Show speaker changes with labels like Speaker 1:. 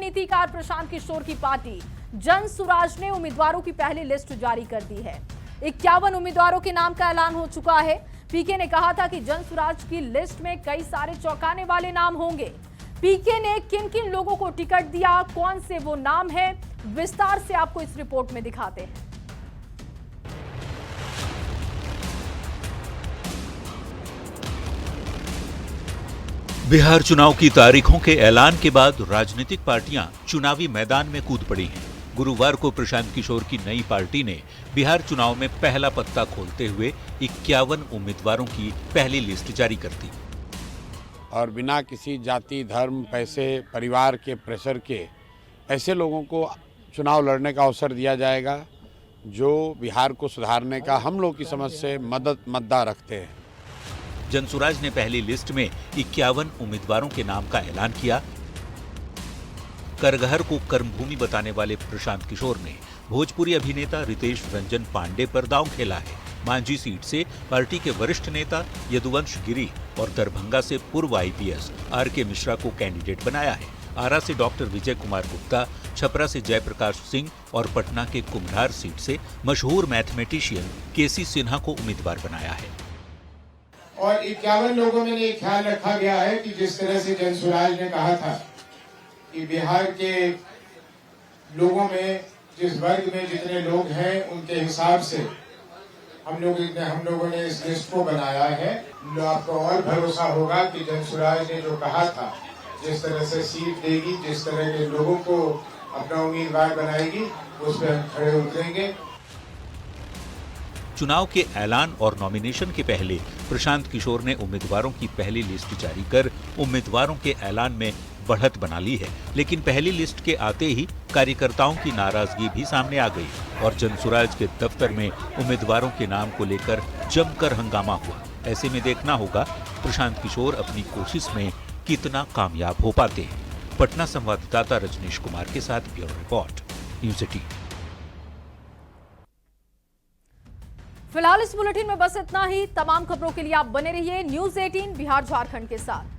Speaker 1: राजनीतिकार प्रशांत किशोर की पार्टी जन सुराज ने उम्मीदवारों की पहली लिस्ट जारी कर दी है। 51 उम्मीदवारों के नाम का ऐलान हो चुका है। पीके ने कहा था कि जन सुराज की लिस्ट में कई सारे चौंकाने वाले नाम होंगे। पीके ने किन किन लोगों को टिकट दिया, कौन से वो नाम है, विस्तार से आपको इस रिपोर्ट में दिखाते हैं।
Speaker 2: बिहार चुनाव की तारीखों के ऐलान के बाद राजनीतिक पार्टियां चुनावी मैदान में कूद पड़ी हैं। गुरुवार को प्रशांत किशोर की नई पार्टी ने बिहार चुनाव में पहला पत्ता खोलते हुए 51 उम्मीदवारों की पहली लिस्ट जारी कर दी।
Speaker 3: और बिना किसी जाति, धर्म, पैसे, परिवार के प्रेशर के ऐसे लोगों को चुनाव लड़ने का अवसर दिया जाएगा जो बिहार को सुधारने का हम लोग की समझ से मद्दा रखते हैं।
Speaker 2: जनसुराज ने पहली लिस्ट में 51 उम्मीदवारों के नाम का ऐलान किया। करगहर को कर्मभूमि बताने वाले प्रशांत किशोर ने भोजपुरी अभिनेता रितेश रंजन पांडे पर दांव खेला है। मांझी सीट से पार्टी के वरिष्ठ नेता यदुवंश गिरी और दरभंगा से पूर्व आईपीएस आरके मिश्रा को कैंडिडेट बनाया है। आरा से डॉक्टर विजय कुमार गुप्ता, छपरा से जयप्रकाश सिंह और पटना के कुम्हरार सीट से मशहूर मैथमेटिशियन केसी सिन्हा को उम्मीदवार बनाया है।
Speaker 4: और 51 लोगों में ये ख्याल रखा गया है कि जिस तरह से जनसुराज ने कहा था कि बिहार के लोगों में, जिस वर्ग में जितने लोग हैं उनके हिसाब से हम लोगों ने इस लिस्ट को बनाया है। आपको और भरोसा होगा कि जनसुराज ने जो कहा था, जिस तरह से सीट देगी, जिस तरह के लोगों को अपना उम्मीदवार बनाएगी, उस पर हम खड़े उतरेंगे।
Speaker 2: चुनाव के ऐलान और नॉमिनेशन के पहले प्रशांत किशोर ने उम्मीदवारों की पहली लिस्ट जारी कर उम्मीदवारों के ऐलान में बढ़त बना ली है। लेकिन पहली लिस्ट के आते ही कार्यकर्ताओं की नाराजगी भी सामने आ गई और जनसुराज के दफ्तर में उम्मीदवारों के नाम को लेकर जमकर हंगामा हुआ। ऐसे में देखना होगा प्रशांत किशोर अपनी कोशिश में कितना कामयाब हो पाते हैं। पटना संवाददाता रजनीश कुमार के साथ ब्यूरो रिपोर्ट, न्यूज़ 18।
Speaker 1: फिलहाल इस बुलेटिन में बस इतना ही। तमाम खबरों के लिए आप बने रहिए न्यूज़ 18 बिहार झारखंड के साथ।